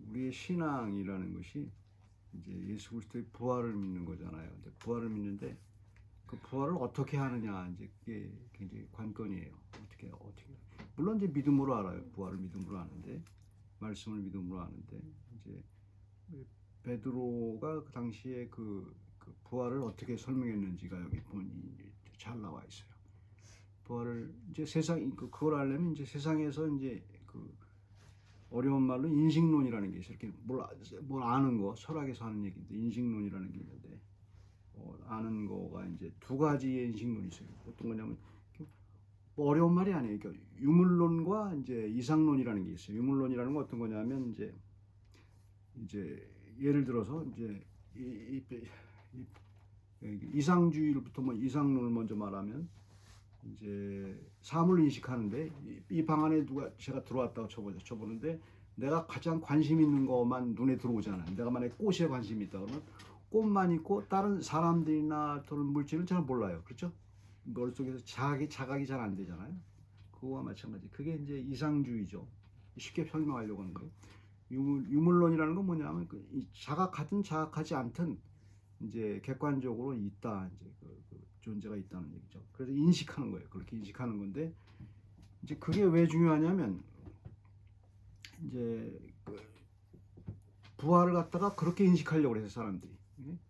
우리의 신앙이라는 것이 이제 예수 그리스도의 부활을 믿는 거잖아요. 근데 부활을 믿는데 그 부활을 어떻게 하느냐 이제 그게 굉장히 관건이에요. 어떻게 물론 이제 믿음으로 알아요. 부활을 믿음으로 아는데 말씀을 믿음으로 아는데 이제 베드로가 그 당시에 그 부활을 어떻게 설명했는지가 여기 보니 잘 나와 있어요. 부활을 이제 그걸 알려면 이제 세상에서 이제 그 어려운 말로 인식론이라는 게 있어요. 이렇게 뭘 아는 거, 철학에서 하는 얘기인데 인식론이라는 게 있는데 아는 거가 이제 두 가지의 인식론이 있어요. 어떤 거냐면 뭐 어려운 말이 아니에요. 그러니까 유물론과 이제 이상론이라는 게 있어요. 유물론이라는 건 어떤 거냐면 이제 예를 들어서 이제 이상주의로부터 뭐 이상론을 먼저 말하면 이제 사물을 인식하는데 이 방 안에 제가 들어왔다고 쳐보는데 내가 가장 관심 있는 것만 눈에 들어오잖아요. 내가 만약에 꽃에 관심이 있다 그러면 꽃만 있고 다른 사람들이나 또는 물질은 잘 몰라요. 그렇죠? 머릿속에서 자각이 잘 안 되잖아요. 그거와 마찬가지. 그게 이제 이상주의죠. 쉽게 설명하려고 하는 거예요. 유물론이라는 건 뭐냐면 자각하든 자각하지 않든 이제 객관적으로 있다. 이제 그 존재가 있다는 얘기죠. 그래서 인식하는 거예요. 그렇게 인식하는 건데 이제 그게 왜 중요하냐면 이제 부활을 갖다가 그렇게 인식하려고 해서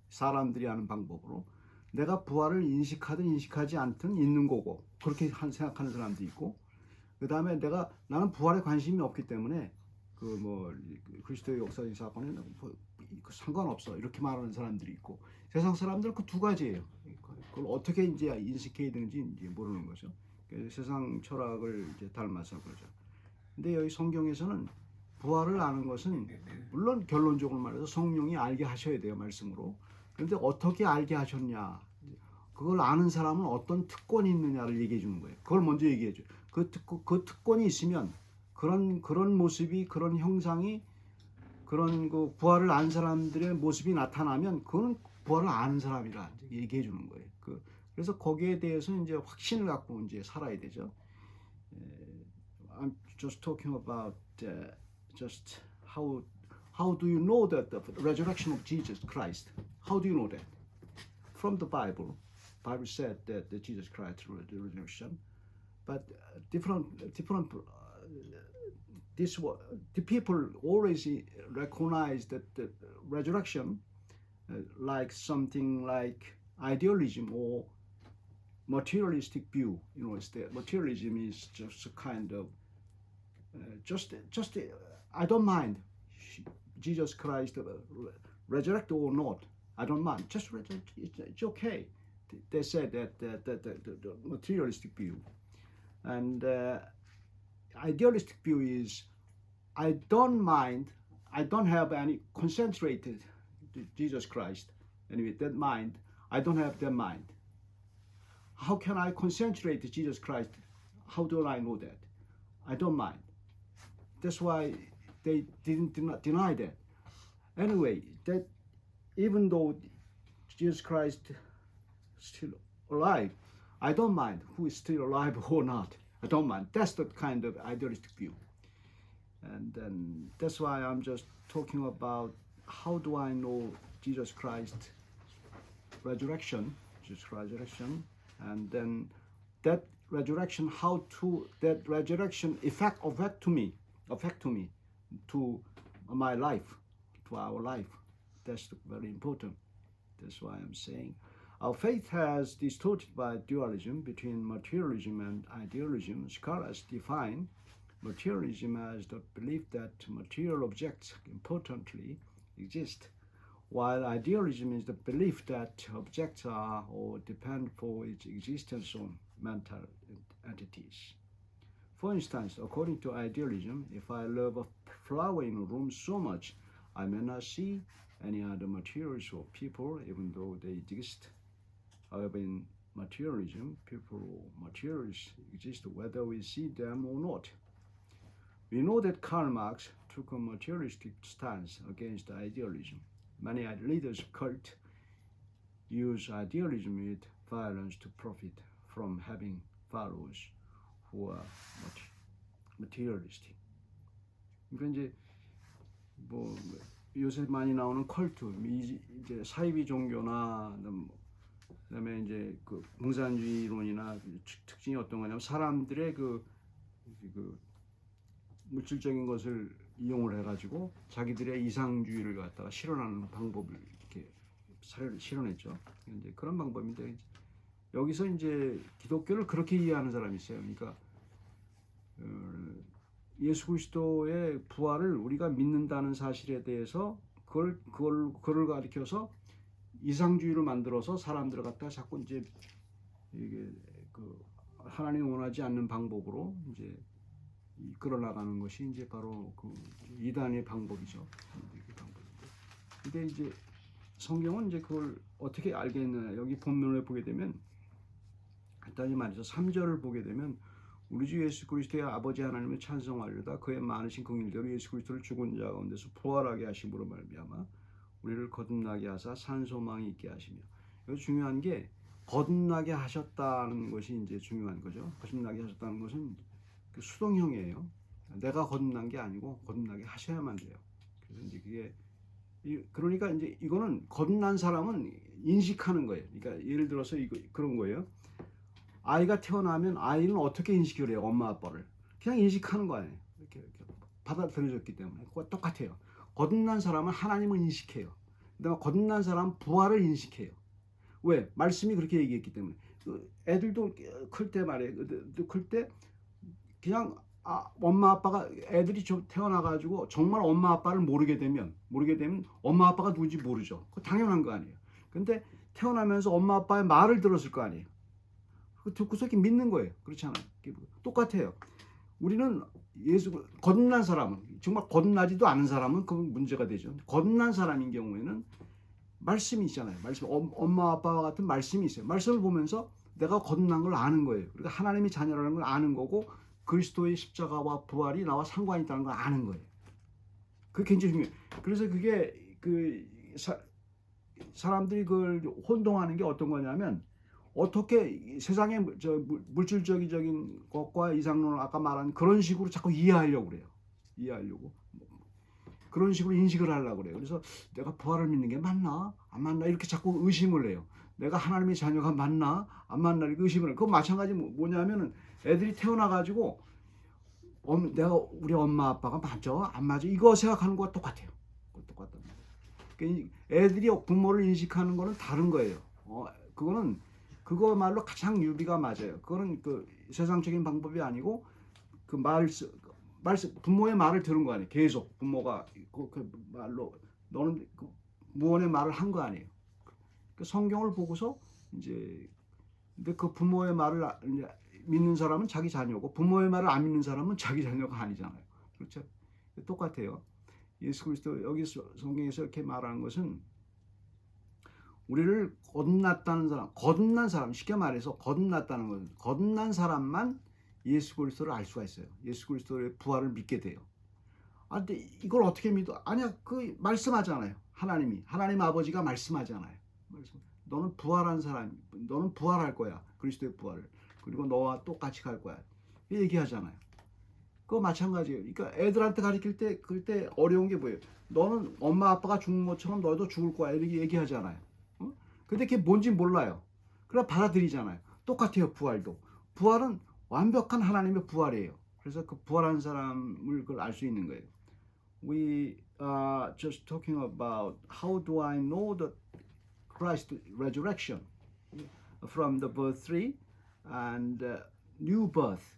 사람들이 하는 방법으로 내가 부활을 인식하든 인식하지 않든 있는 거고 그렇게 생각하는 사람도 있고 그 다음에 나는 부활에 관심이 없기 때문에 그리스도의 역사적 사건에는 상관없어 이렇게 말하는 사람들이 있고 세상 사람들은 그 두 가지예요. 그걸 어떻게 이제 인식해야 되는지 이제 모르는 거죠. 세상 철학을 이제 닮아서 그러죠. 근데 여기 성경에서는 부활을 아는 것은 물론 결론적으로 말해서 성령이 알게 하셔야 돼요, 말씀으로. 그런데 어떻게 알게 하셨냐, 그걸 아는 사람은 어떤 특권이 있느냐를 얘기해 주는 거예요. 그걸 먼저 얘기해 줘요. 그 특권이 있으면 그런 모습이, 그런 형상이, 그런 그 부활을 안 사람들의 모습이 나타나면 그거는 부활을 아는 사람이라 얘기해 주는 거예요. 그래서 거기에 대해서 이제 확신을 갖고 이제 살아야 되죠. I'm just talking about just how do you know that the resurrection of Jesus Christ? How do you know that? From the Bible. Bible said that Jesus Christ the resurrection, but the people always recognize that the resurrection like something like idealism or materialistic view. Materialism is just a kind of I don't mind Jesus Christ resurrect or not. I don't mind. Just it's okay. They said that the materialistic view, and idealistic view is I don't mind. I don't have any concentrated Jesus Christ. Anyway, that mind. I don't have that mind. How can I concentrate Jesus Christ? How do I know that? I don't mind. That's why they didn't deny that. Anyway, that even though Jesus Christ is still alive, I don't mind who is still alive or not. I don't mind. That's the kind of idealistic view. And then that's why I'm just talking about how do I know Jesus Christ resurrection, and then that resurrection, that resurrection affect to me, to my life, to our life. That's very important. That's why I'm saying our faith has distorted by dualism between materialism and idealism. Scholars define materialism as the belief that material objects importantly exist, while idealism is the belief that objects are or depend for its existence on mental entities. For instance, according to idealism, if I love a flower in a room so much, I may not see any other materials or people, even though they exist. However, in materialism, people or materials exist whether we see them or not. We know that Karl Marx took a materialistic stance against idealism. Many leaders of cult use idealism with violence to profit from having followers who are materialistic. 그러니까 이제 뭐 요새 많이 나오는 컬트, 이제 사이비 종교나 그다음에 이제 그 공산주의론이나 특징이 어떤 거냐면 사람들의 그 물질적인 것을 이용을 해가지고 자기들의 이상주의를 갖다가 실현하는 방법을 이렇게 실현했죠. 이제 그런 방법인데 여기서 이제 기독교를 그렇게 이해하는 사람이 있어요. 그러니까 예수 그리스도의 부활을 우리가 믿는다는 사실에 대해서 그걸 가리켜서 이상주의를 만들어서 사람들을 갖다 자꾸 이제 이게 그 하나님이 원하지 않는 방법으로 이제 이끌어 나가는 것이 이제 바로 그 이단의 방법이죠. 근데 이제 성경은 이제 그걸 어떻게 알겠느냐. 여기 본문을 보게 되면 간단히 말해서 3절을 보게 되면 우리 주 예수 그리스도의 아버지 하나님을 찬송하려다 그의 많으신 긍휼대로 예수 그리스도를 죽은 자 가운데서 부활하게 하심으로 말미암아 우리를 거듭나게 하사 산 소망이 있게 하시며. 이거 중요한 게 거듭나게 하셨다는 것이 이제 중요한 거죠. 거듭나게 하셨다는 것은 그 수동형이에요. 내가 거듭난 게 아니고 거듭나게 하셔야만 돼요. 그래서 이제 그게 그러니까 이제 이거는 거듭난 사람은 인식하는 거예요. 그러니까 예를 들어서 이거 그런 거예요. 아이가 태어나면 아이는 어떻게 인식을 해요? 엄마 아빠를 그냥 인식하는 거 아니에요. 이렇게 받아들여졌기 때문에 그거 똑같아요. 거듭난 사람은 하나님을 인식해요. 그다음에 거듭난 사람은 부활을 인식해요. 왜? 말씀이 그렇게 얘기했기 때문에. 애들도 클 때 말이에요. 클 때 그냥 엄마 아빠가 애들이 좀 태어나가지고 정말 엄마 아빠를 모르게 되면 엄마 아빠가 누군지 모르죠. 그거 당연한 거 아니에요. 근데 태어나면서 엄마 아빠의 말을 들었을 거 아니에요. 그 듣고서 이렇게 믿는 거예요. 그렇잖아요. 똑같아요. 우리는 거듭난 사람은 정말 거듭나지도 않은 사람은 그건 문제가 되죠. 거듭난 사람인 경우에는 말씀이 있잖아요. 말씀, 엄마 아빠와 같은 말씀이 있어요. 말씀을 보면서 내가 거듭난 걸 아는 거예요. 그러니까 하나님이 자녀라는 걸 아는 거고 그리스도의 십자가와 부활이 나와 상관이 있다는 걸 아는 거예요. 그게 굉장히 중요해요. 그래서 그게 사람들이 그걸 혼동하는 게 어떤 거냐면 어떻게 세상의 물질적인 것과 이상론을 아까 말한 그런 식으로 자꾸 이해하려고 그래요. 그런 식으로 인식을 하려고 그래요. 그래서 내가 부활을 믿는 게 맞나? 안 맞나? 이렇게 자꾸 의심을 해요. 내가 하나님의 자녀가 맞나? 안 맞나? 이렇게 의심을 해요. 그건 마찬가지 뭐냐면은 애들이 태어나가지고 내가 우리 엄마 아빠가 맞아? 안 맞아? 이거 생각하는 거와 똑같아요. 똑같단 말이에요. 그러니까 애들이 부모를 인식하는 거는 다른 거예요. 그거는 그거말로 가장 유비가 맞아요. 그거는 그 세상적인 방법이 아니고 그 부모의 말을 들은 거 아니에요. 계속 부모가 그 말로 너는 그 무언의 말을 한 거 아니에요. 그 성경을 보고서 이제 근데 그 부모의 말을 믿는 사람은 자기 자녀고 부모의 말을 안 믿는 사람은 자기 자녀가 아니잖아요. 그렇죠? 똑같아요. 예수 그리스도 여기 성경에서 이렇게 말하는 것은 우리를 거듭난 사람, 쉽게 말해서 거듭났다는 것은 거듭난 사람만 예수 그리스도를 알 수가 있어요. 예수 그리스도의 부활을 믿게 돼요. 근데 이걸 어떻게 믿어? 아니야, 그 말씀하잖아요. 하나님 아버지가 말씀하잖아요. 너는 부활한 사람, 너는 부활할 거야. 그리스도의 부활을. 그리고 너와 똑같이 갈 거야. 얘기하잖아요. 그거 마찬가지예요. 그러니까 애들한테 가르칠 때 그때 어려운 게 뭐예요? 너는 엄마 아빠가 죽는 것처럼 너도 죽을 거야. 이렇게 얘기하잖아요. 근데 그게 뭔지 몰라요. 그래 받아들이잖아요. 똑같아요. 부활도. 부활은 완벽한 하나님의 부활이에요. 그래서 그 부활한 사람을 그걸 알 수 있는 거예요. We are just talking about how do I know the Christ resurrection from the birth 3 and new birth.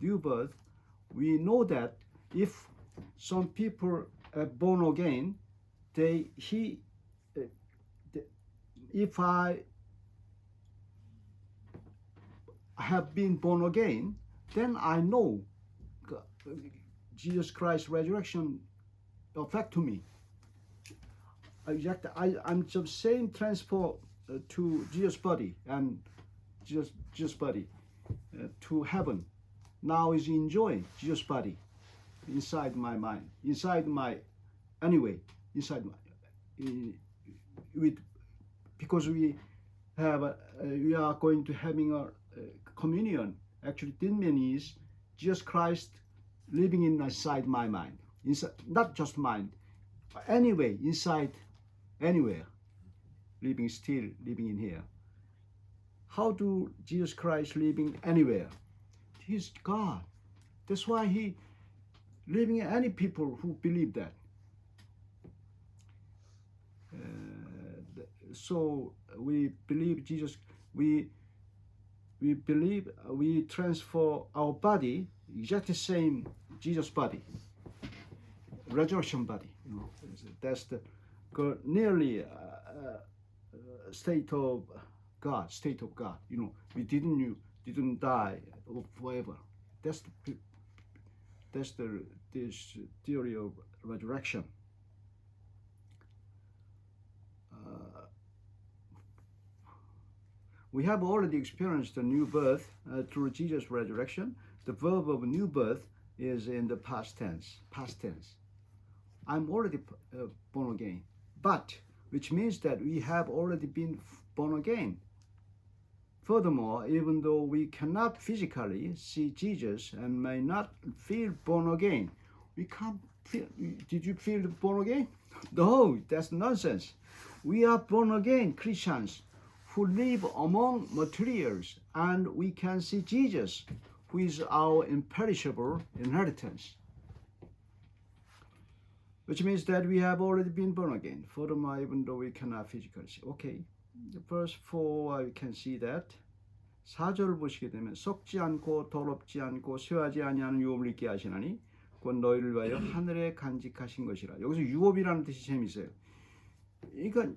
We know that if some people are born again, if I have been born again, then I know Jesus Christ's resurrection affect to me. I'm just saying transfer to Jesus' body and Jesus' body to heaven. Now is enjoying Jesus' body inside my mind, because we are going to having a communion. Actually, Tinman is Jesus Christ living inside my mind. inside, not just mind, anyway, inside, anywhere, still living in here. How do Jesus Christ living anywhere? He's God. That's why he living in any people who believe that. So we believe Jesus. We believe we transfer our body exactly same Jesus body, resurrection body. You know, that's the nearly state of God. State of God. You know, we didn't die forever. That's this theory of resurrection. We have already experienced a new birth through Jesus' resurrection. The verb of new birth is in the past tense. Past tense. I'm already born again, but which means that we have already been born again. Furthermore, even though we cannot physically see Jesus and may not feel born again, we can't feel. Did you feel born again? No, that's nonsense. We are born again Christians who live among materials, and we can see Jesus, who is our imperishable inheritance. Which means that we have already been born again. Furthermore, even though we cannot physically see. Okay, verse 4, I can see that. 4절 보시게 되면 썩지 않고 더럽지 않고 쇠하지 아니하는 유업을 있게 하시나니 곧 너희를 위하여 하늘에 간직하신 것이라. 여기서 유업이라는 뜻이 재미있어요. 그러니까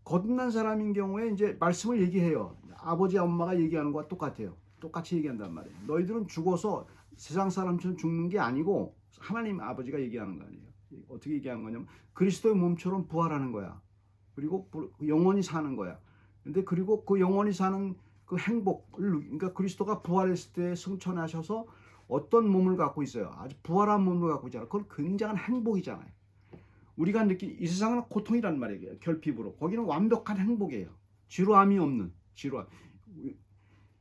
거듭난 사람인 경우에 이제 말씀을 얘기해요. 아버지 엄마가 얘기하는 것과 똑같아요. 똑같이 얘기한단 말이에요. 너희들은 죽어서 세상 사람처럼 죽는 게 아니고 하나님 아버지가 얘기하는 거 아니에요. 어떻게 얘기하는 거냐면 그리스도의 몸처럼 부활하는 거야. 그리고 영원히 사는 거야. 근데 그리고 그 영원히 사는 그 행복을, 그러니까 그리스도가 부활했을 때 승천하셔서 어떤 몸을 갖고 있어요. 아주 부활한 몸을 갖고 있잖아요. 그건 굉장한 행복이잖아요. 우리가 느낀 이 세상은 고통이란 말이에요. 결핍으로. 거기는 완벽한 행복이에요. 지루함이 없는 지루함.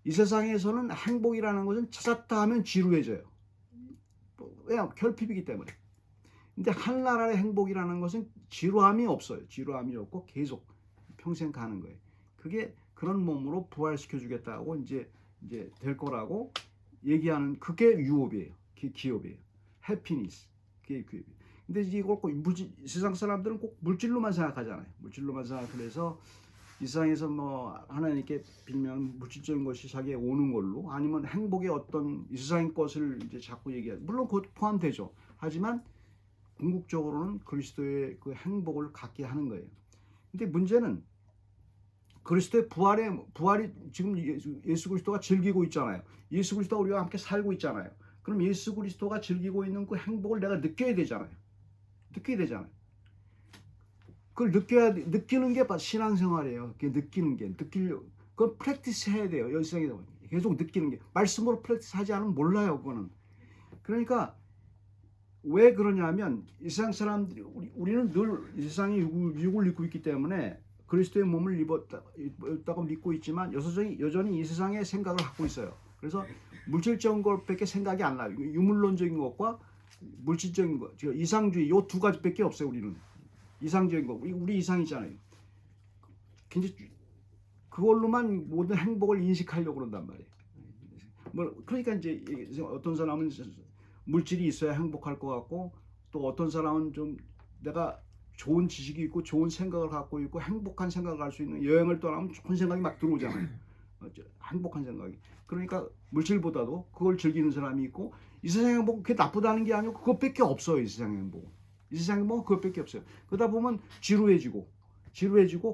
이 세상에서는 행복이라는 것은 찾았다 하면 지루해져요. 왜냐? 결핍이기 때문에. 근데 하늘나라의 행복이라는 것은 지루함이 없어요. 지루함이 없고 계속 평생 가는 거예요. 그게 그런 몸으로 부활시켜 주겠다고 이제 될 거라고 얘기하는 그게 유업이에요. 기업이에요. 해피니스. 그게 기업이에요. 근데 이걸 꼭 세상 사람들은 꼭 물질로만 생각하잖아요. 물질로만 생각해서 이 세상에서 뭐 하나님께 빌면 물질적인 것이 자기에 오는 걸로, 아니면 행복의 어떤 이 세상의 것을 이제 자꾸 얘기하죠. 물론 그것 포함되죠. 하지만 궁극적으로는 그리스도의 그 행복을 갖게 하는 거예요. 근데 문제는 그리스도의 부활이 지금 예수 그리스도가 즐기고 있잖아요. 예수 그리스도가 우리와 함께 살고 있잖아요. 그럼 예수 그리스도가 즐기고 있는 그 행복을 내가 느껴야 되잖아요. 그걸 느끼는 게 신앙생활이에요. 그건 프랙티스 해야 돼요. 여기서 계속 느끼는 게. 말씀으로 프랙티스 하지 않으면 몰라요, 그거는. 그러니까 왜 그러냐면 이 세상 사람들이 우리는 늘 이 세상에 육을 입고 있기 때문에 그리스도의 몸을 입었다고 믿고 있지만 여전히 이 세상의 생각을 갖고 있어요. 그래서 물질적인 것밖에 생각이 안 나요. 유물론적인 것과 물질적인 것, 이상주의, 요 두 가지밖에 없어요. 우리는 이상적인 거, 우리 이상이잖아요. 굉장히 그걸로만 모든 행복을 인식하려고 그런단 말이에요. 뭐 그러니까 이제 어떤 사람은 물질이 있어야 행복할 것 같고, 또 어떤 사람은 좀 내가 좋은 지식이 있고 좋은 생각을 갖고 있고 행복한 생각을 할 수 있는, 여행을 떠나면 좋은 생각이 막 들어오잖아요. 행복한 생각이. 그러니까 물질보다도 그걸 즐기는 사람이 있고, 이 세상의 행복은 그게 나쁘다는 게 아니고 그것밖에 없어요. 이 세상의 행복은. 이 세상의 행복은 그것밖에 없어요. 그러다 보면 지루해지고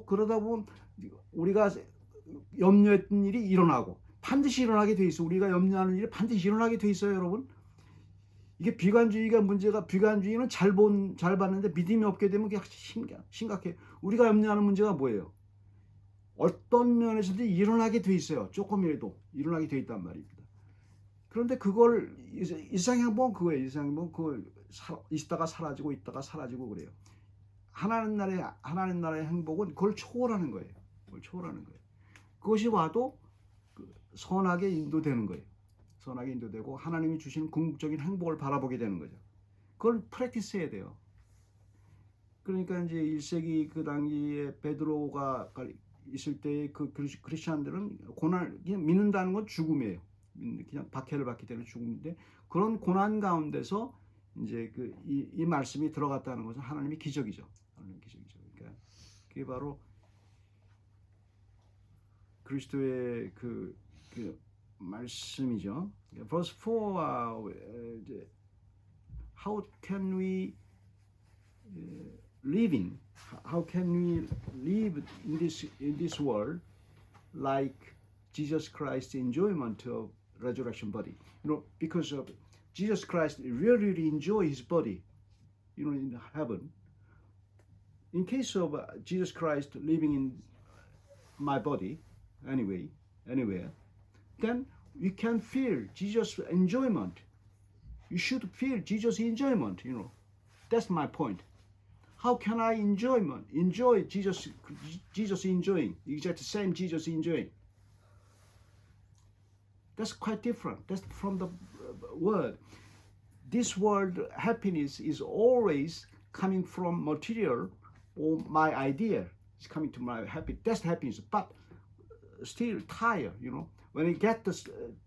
그러다 보면 우리가 염려했던 일이 일어나고 반드시 일어나게 돼 있어. 우리가 염려하는 일이 반드시 일어나게 돼 있어요, 여러분. 이게 비관주의가 문제가, 비관주의는 잘 봤는데 믿음이 없게 되면 그게 심각해. 우리가 염려하는 문제가 뭐예요? 어떤 면에서도 일어나게 돼 있어요. 조금이라도 일어나게 돼 있단 말입니다. 그런데 그걸 이 세상의 행복은 그거예요. 이 세상의 행복은 그걸 있다가 사라지고 그래요. 하나님 나라의 행복은 그걸 초월하는 거예요. 그것이 와도 선하게 인도되는 거예요. 선하게 인도되고 하나님이 주시는 궁극적인 행복을 바라보게 되는 거죠. 그걸 프랙티스 해야 돼요. 그러니까 이제 1세기 그 당시에 베드로가 있을 때의 그 크리스천들은 고난, 그냥 믿는다는 건 죽음이에요. 그냥 박해를 받기 때문에 죽음인데, 그런 고난 가운데서 이제 이 말씀이 들어갔다는 것은 하나님의 기적이죠. 하나님의 기적이죠. 그러니까 그게 바로 그리스도의 그 말씀이죠. Verse 4, how can we living? How can we live in this world like Jesus Christ's enjoyment of resurrection body? Because of Jesus Christ really enjoy his body, in heaven. In case of Jesus Christ living in my body, anywhere, then we can feel Jesus' enjoyment. You should feel Jesus' enjoyment, That's my point. How can I enjoy Jesus enjoying, exactly same Jesus enjoying? That's quite different. That's from the word. This world happiness is always coming from material or my idea. It's coming to my that's happiness, but still tired, When you get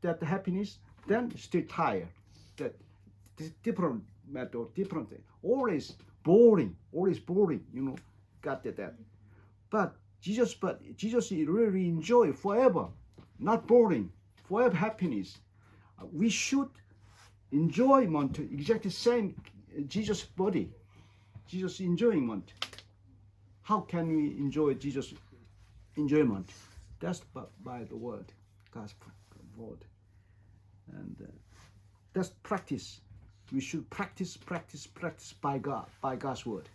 that happiness, then still tired. That different matter, different thing. Always boring, got that. But Jesus really enjoy forever, not boring, forever happiness. We should enjoyment exactly same Jesus body, Jesus enjoyment. How can we enjoy Jesus enjoyment? That's by the word, God's word, and that's practice. We should practice by God, by God's word.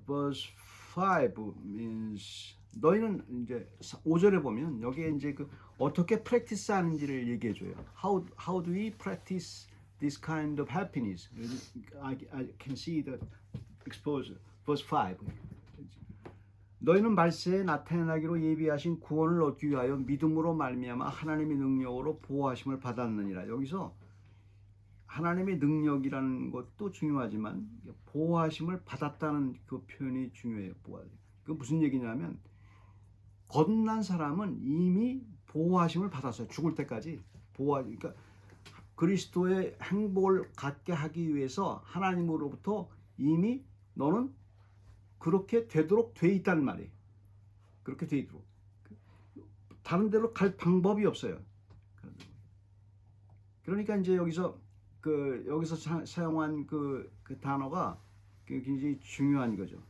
Verse 5 means 너희는 이제 5절에 보면 여기에 이제 어떻게 practice 하는지를 얘기해 줘요. How do we practice this kind of happiness? I can see that exposure. Verse 5. 너희는 말세에 나타나기로 예비하신 구원을 얻기 위하여 믿음으로 말미암아 하나님의 능력으로 보호하심을 받았느니라. 여기서 하나님의 능력이라는 것도 중요하지만 보호하심을 받았다는 그 표현이 중요해요. 그 무슨 얘기냐면 거듭난 사람은 이미 보호하심을 받았어요. 죽을 때까지 그러니까 그리스도의 행복을 갖게 하기 위해서 하나님으로부터 이미 너는 그렇게 되도록 돼 있단 말이에요. 그렇게 돼 있도록. 다른 데로 갈 방법이 없어요. 그러니까 이제 여기서 사용한 그 단어가 굉장히 중요한 거죠.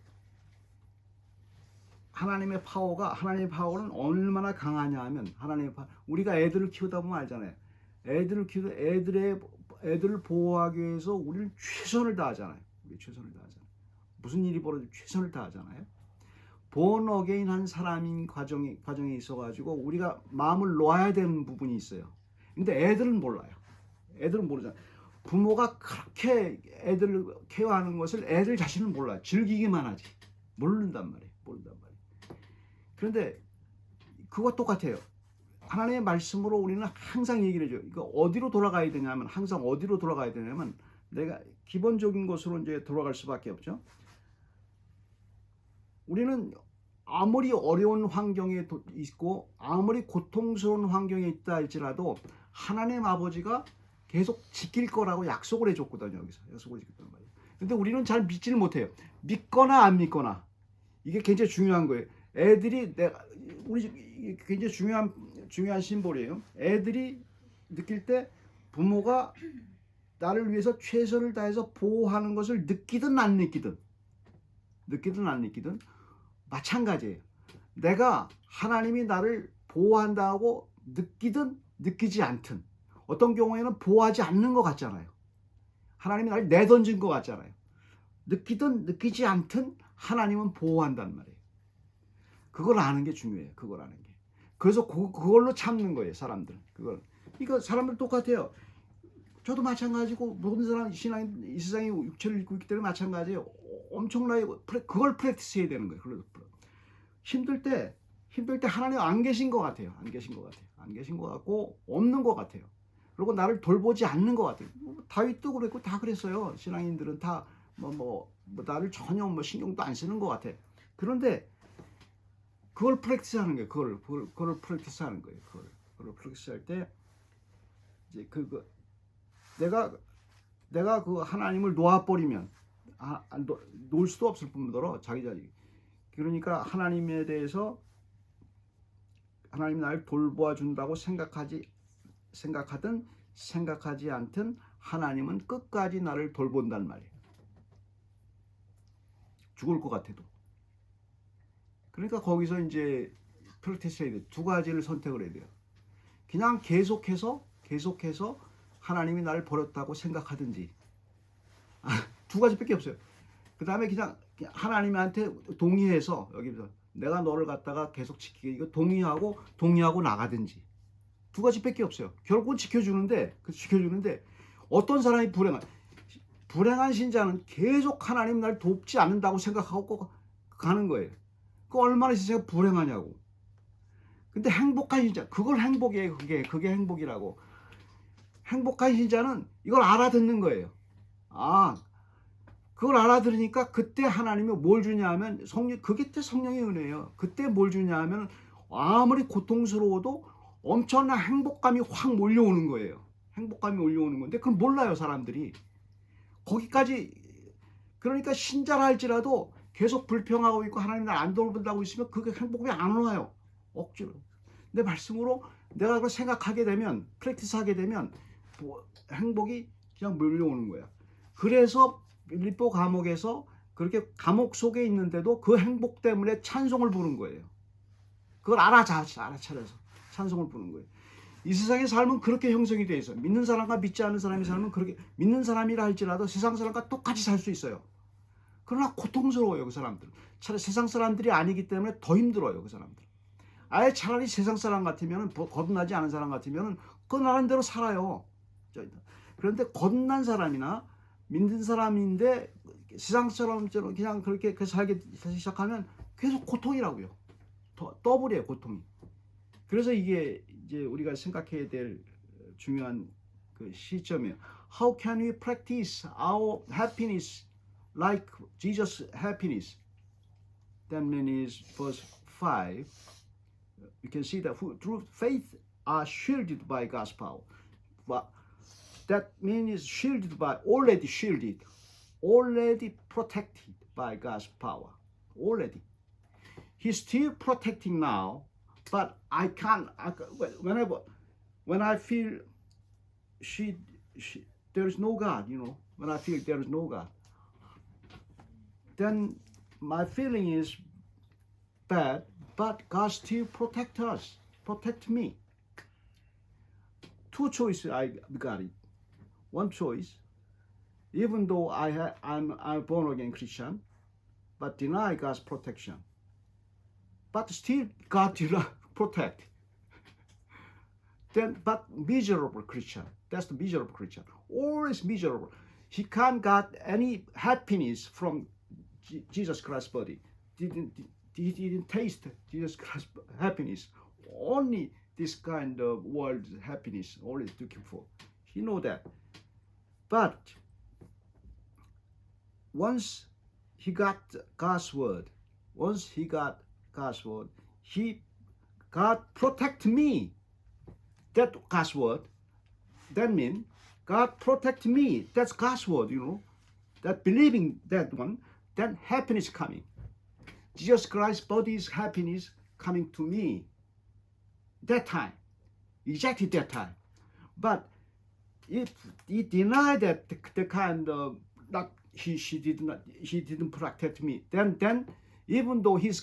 하나님의 파워는 얼마나 강하냐 하면 우리가 애들을 키우다 보면 알잖아요. 애들을 보호하기 위해서 우리는 최선을 다하잖아요. 무슨 일이 벌어지면 최선을 다하잖아요. born again 한 사람인 과정에 있어가지고 우리가 마음을 놓아야 되는 부분이 있어요. 근데 애들은 몰라요. 애들은 모르잖아요. 부모가 그렇게 애들을 케어하는 것을 애들 자신은 몰라요. 즐기기만 하지. 모른단 말이에요. 그런데 그거 똑같아요. 하나님의 말씀으로 우리는 항상 얘기를 해줘요. 이거 어디로 돌아가야 되냐면 내가 기본적인 것으로 이제 돌아갈 수밖에 없죠. 우리는 아무리 어려운 환경에 있고 아무리 고통스러운 환경에 있다 할지라도 하나님 아버지가 계속 지킬 거라고 약속을 해줬거든요. 여기서 약속을 지켰단 말이에요. 근데 우리는 잘 믿지를 못해요. 믿거나 안 믿거나. 이게 굉장히 중요한 거예요. 우리 굉장히 중요한 심볼이에요. 애들이 느낄 때 부모가 나를 위해서 최선을 다해서 보호하는 것을 느끼든 안 느끼든 마찬가지예요. 내가 하나님이 나를 보호한다고 느끼든 느끼지 않든 어떤 경우에는 보호하지 않는 것 같잖아요. 하나님이 나를 내던진 것 같잖아요. 느끼든 느끼지 않든 하나님은 보호한단 말이에요. 그걸 아는 게 중요해요. 그래서 그걸로 참는 거예요. 사람들. 이거 사람들 똑같아요. 저도 마찬가지고 모든 사람 이 세상에 육체를 입고 있기 때문에 마찬가지예요. 엄청나게 그걸 프랙티스 해야 되는 거예요. 힘들 때 하나님 안 계신 것 같아요. 안 계신 것 같고 없는 것 같아요. 그리고 나를 돌보지 않는 것 같아요. 다윗도 그랬고 다 그랬어요. 신앙인들은 다 나를 전혀 신경도 안 쓰는 것 같아. 그런데 그걸 프랙티스하는 거예요. 그걸 프랙티스하는 거예요. 그걸 프랙티스할 때 이제 내가 그 하나님을 놓아버리면 놓을 수도 없을 뿐더러 자기 자리. 그러니까 하나님에 대해서 하나님이 나를 돌보아 준다고 생각하든 생각하지 않든 하나님은 끝까지 나를 돌본단 말이에요. 죽을 것 같아도. 그러니까 거기서 이제 프랙티스 해야 돼요. 두 가지를 선택을 해야 돼요. 그냥 계속해서 하나님이 나를 버렸다고 생각하든지. 두 가지밖에 없어요. 그 다음에 그냥 하나님한테 동의해서 여기서 내가 너를 갖다가 계속 지키게 이거 동의하고 나가든지. 두 가지밖에 없어요. 결국은 지켜주는데 어떤 사람이 불행한 신자는 계속 하나님 날 돕지 않는다고 생각하고 가는 거예요. 그 얼마나 진짜 불행하냐고. 근데 행복한 신자, 그걸 행복이에요. 그게 행복이라고. 행복한 신자는 이걸 알아듣는 거예요. 그걸 알아들으니까 그때 하나님이 뭘 주냐 하면 그게 때 성령의 은혜예요. 그때 뭘 주냐 하면 아무리 고통스러워도 엄청난 행복감이 확 몰려오는 거예요. 행복감이 몰려오는 건데 그걸 몰라요, 사람들이. 거기까지. 그러니까 신자라 할지라도 계속 불평하고 있고 하나님 날 안 돌본다고 있으면 그게 행복이 안 와요. 억지로. 내 말씀으로 내가 그걸 생각하게 되면, 프랙티스 하게 되면 행복이 그냥 몰려오는 거야. 그래서 빌립보 감옥에서 그렇게 감옥 속에 있는데도 그 행복 때문에 찬송을 부른 거예요. 그걸 알아차려서 찬송을 부르는 거예요. 이 세상의 삶은 그렇게 형성이 되어 있어요. 믿는 사람과 믿지 않는 사람의 삶은 그렇게, 믿는 사람이라 할지라도 세상 사람과 똑같이 살 수 있어요. 그러나 고통스러워요, 그 사람들. 차라리 세상 사람들이 아니기 때문에 더 힘들어요, 그 사람들. 아예 차라리 세상 사람 같으면, 거듭나지 않은 사람 같으면 그 나름대로 살아요. 그런데 거듭난 사람이나 믿는 사람인데 세상처럼 그냥 그렇게 살기 시작하면 계속 고통이라고요. 더블이에요, 고통이. 그래서 이게 이제 우리가 생각해야 될 중요한 그 시점이에요. How can we practice our happiness like Jesus' happiness? That means verse 5. You can see that through faith are shielded by God's power. But that means already shielded, already protected by God's power. Already. He's still protecting now, but I can't. When I feel there is no God, when I feel there is no God, then my feeling is bad, but God still protect me. Two choices I got it. One choice, even though I'm a born again Christian, but deny God's protection. But still God did not protect. But miserable Christian. That's the miserable Christian. Always miserable. He can't get any happiness from Jesus Christ's body. He didn't taste Jesus Christ's happiness. Only this kind of world happiness, always looking for. He know that. But once he got God's word, God protect me. That God's word. That means God protect me. That's God's word, That believing that one, then happiness coming. Jesus Christ's body's happiness coming to me. That time. Exactly that time. But if he denied that the kind of he didn't protect me, then even though he's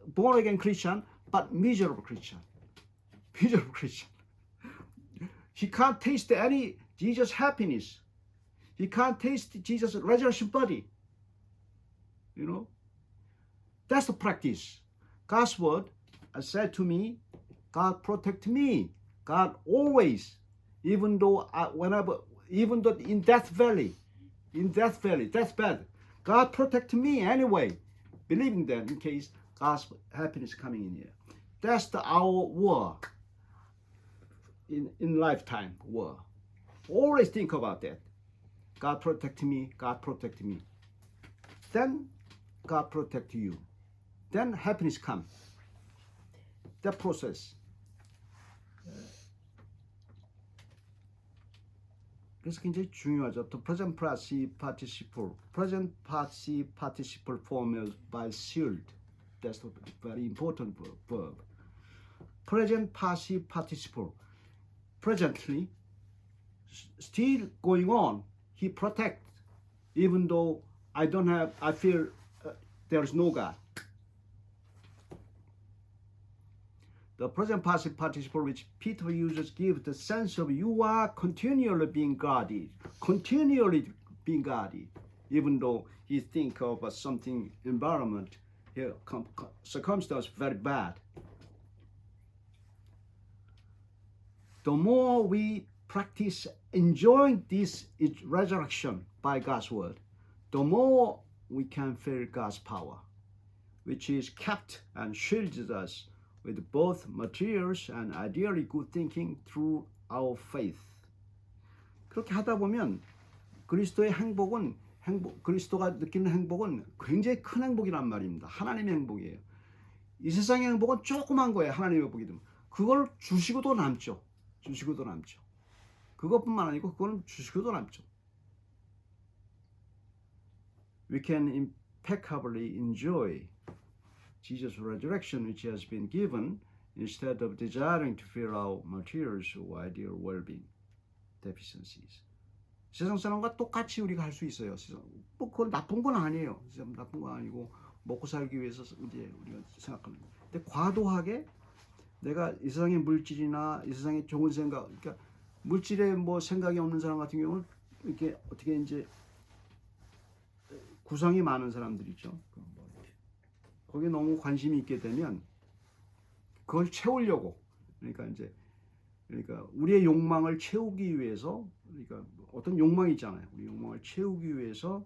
born again Christian, but miserable Christian. He can't taste any Jesus happiness. He can't taste Jesus resurrection body. That's the practice. God's word said to me, God protect me. God always, even though in death valley, death bed, God protect me anyway. Believing that in case God's happiness coming in here. That's our war. in lifetime were. Always think about that. God protect me, God protect me. Then God protect you. Then happiness come. That process. 그래서 굉장히 중요하죠. The present participle. Present participle formed by shield. That's a very important verb. Present participle. Presently, still going on. He protects, even though I feel there is no God. The present passive participle which Peter uses gives the sense of you are continually being guarded, even though he think of something environment, circumstance very bad. The more we practice enjoying this resurrection by God's word, the more we can feel God's power, which is kept and shields us with both materials and ideally good thinking through our faith. 그렇게 하다 보면 그리스도의 행복은 그리스도가 느끼는 행복은 굉장히 큰 행복이란 말입니다. 하나님의 행복이에요. 이 세상의 행복은 조그만 거예요. 하나님의 행복이 되면 그걸 주시고도 남죠. 그것뿐만 아니고 그거는 주시고도 남죠. We can impeccably enjoy Jesus' resurrection which has been given instead of desiring to fill our materials or ideal well-being deficiencies. 세상 사람과 똑같이 우리가 할 수 있어요. 뭐 그건 나쁜 건 아니에요. 나쁜 건 아니고 먹고 살기 위해서 이제 우리가 생각하는 거예요. 근데 과도하게 내가 이 세상의 물질이나 이 세상의 좋은 생각, 그러니까 물질에 뭐 생각이 없는 사람 같은 경우는 이렇게 어떻게 이제 구성이 많은 사람들 있죠. 거기에 너무 관심이 있게 되면 그걸 채우려고 그러니까 우리의 욕망을 채우기 위해서 그러니까 어떤 욕망이 있잖아요. 우리 욕망을 채우기 위해서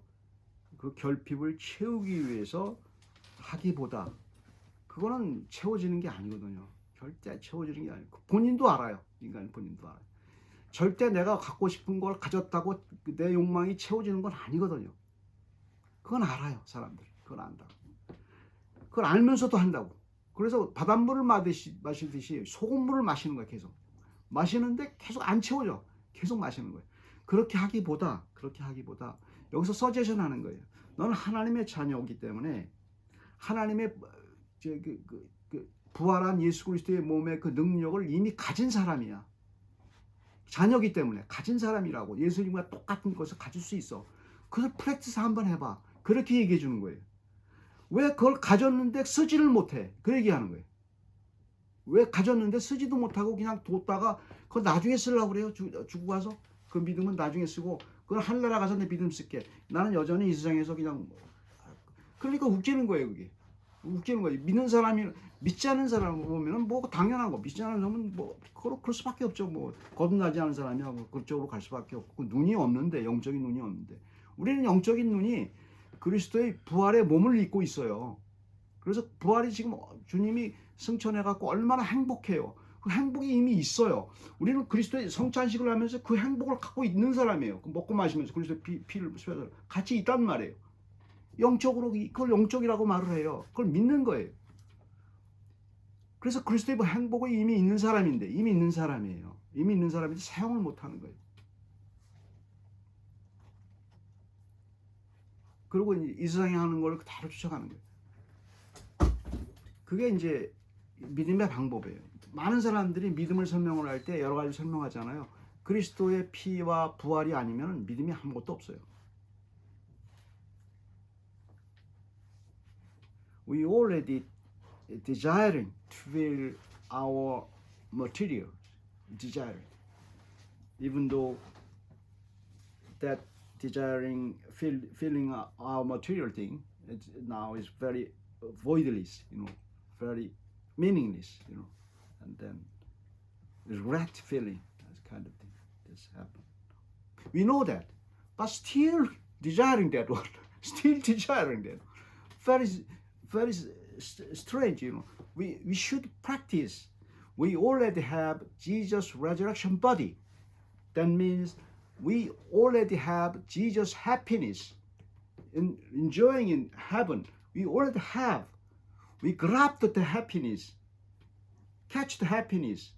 그 결핍을 채우기 위해서 하기보다 그거는 채워지는 게 아니거든요. 절대 채워지는 게 아니고 본인도 알아요. 인간 본인도 알아요. 절대 내가 갖고 싶은 걸 가졌다고 내 욕망이 채워지는 건 아니거든요. 그건 알아요. 사람들이. 그건 안다. 그걸 알면서도 한다고. 그래서 바닷물을 마시듯이 소금물을 마시는 거예요. 계속. 마시는데 계속 안 채워져. 계속 마시는 거예요. 그렇게 하기보다 여기서 서제션 하는 거예요. 너는 하나님의 자녀이기 때문에 하나님의 부활한 예수 그리스도의 몸의 그 능력을 이미 가진 사람이야. 자녀이기 때문에 가진 사람이라고. 예수님과 똑같은 것을 가질 수 있어. 그걸 프랙티스 한번 해봐. 그렇게 얘기해 주는 거예요. 왜 그걸 가졌는데 쓰지를 못해? 그 얘기하는 거예요. 왜 가졌는데 쓰지도 못하고 그냥 뒀다가 그걸 나중에 쓰려고 그래요? 죽고 가서? 그 믿음은 나중에 쓰고 그걸 하늘나라 가서 내 믿음 쓸게. 나는 여전히 이 세상에서 그냥 그러니까 웃기는 거예요. 그게 웃기는 거예요. 믿는 사람이 믿지 않는 사람 보면은 뭐 당연한 거. 믿지 않는 사람은 뭐 그럴 수밖에 없죠. 뭐 거듭나지 않은 사람이 하고 그쪽으로 갈 수밖에 없고 눈이 없는데 영적인 눈이 없는데 우리는 영적인 눈이 그리스도의 부활의 몸을 입고 있어요. 그래서 부활이 지금 주님이 승천해갖고 얼마나 행복해요. 그 행복이 이미 있어요. 우리는 그리스도의 성찬식을 하면서 그 행복을 갖고 있는 사람이에요. 먹고 마시면서 그리스도의 피를 쏘서 같이 있단 말이에요. 영적으로 그걸 영적이라고 말을 해요. 그걸 믿는 거예요. 그래서 그리스도의 행복이 이미 있는 사람인데 이미 있는 사람이에요. 이미 있는 사람인데 사용을 못하는 거예요. 그리고 이 세상에 하는 걸 그대로 쫓아가는 거예요. 그게 이제 믿음의 방법이에요. 많은 사람들이 믿음을 설명을 할 때 여러 가지 설명하잖아요. 그리스도의 피와 부활이 아니면 믿음이 아무것도 없어요. We already desiring to fill our material, desiring, even though that desiring filling our material thing now is very voidless, very meaningless, and then regret feeling, that kind of thing that's happened. We know that, but still desiring that one, still desiring that. Very strange, We should practice. we already have Jesus' resurrection body. That means we already have Jesus' happiness enjoying in heaven. We already have. We grabbed the happiness, catch the happiness.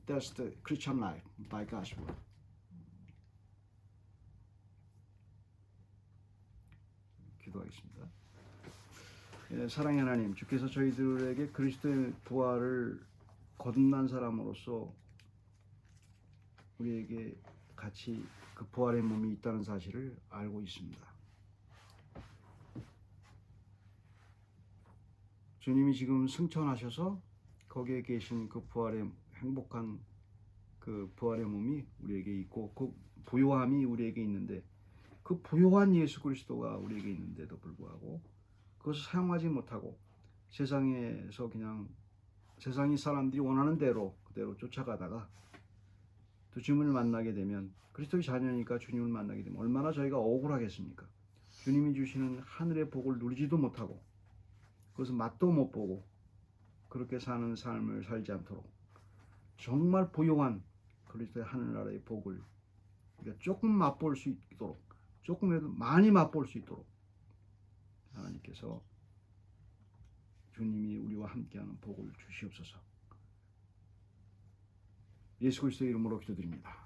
That's the Christian life by God's word. 기도하겠습니다. 사랑의 하나님, 주께서 저희들에게 그리스도의 부활을 거듭난 사람으로서 우리에게 같이 그 부활의 몸이 있다는 사실을 알고 있습니다. 주님이 지금 승천하셔서 거기에 계신 그 부활의 행복한 그 부활의 몸이 우리에게 있고 그 부요함이 우리에게 있는데 그 부요한 예수 그리스도가 우리에게 있는데도 불구하고 그것을 사용하지 못하고 세상에서 그냥 세상이 사람들이 원하는 대로 그대로 쫓아가다가 또 주님을 만나게 되면 그리스도의 자녀니까 주님을 만나게 되면 얼마나 저희가 억울하겠습니까? 주님이 주시는 하늘의 복을 누리지도 못하고 그것을 맛도 못 보고 그렇게 사는 삶을 살지 않도록 정말 부요한 그리스도의 하늘나라의 복을 우리가 조금 맛볼 수 있도록 조금이라도 많이 맛볼 수 있도록 하나님께서 주님이 우리와 함께하는 복을 주시옵소서. 예수 그리스도의 이름으로 기도드립니다.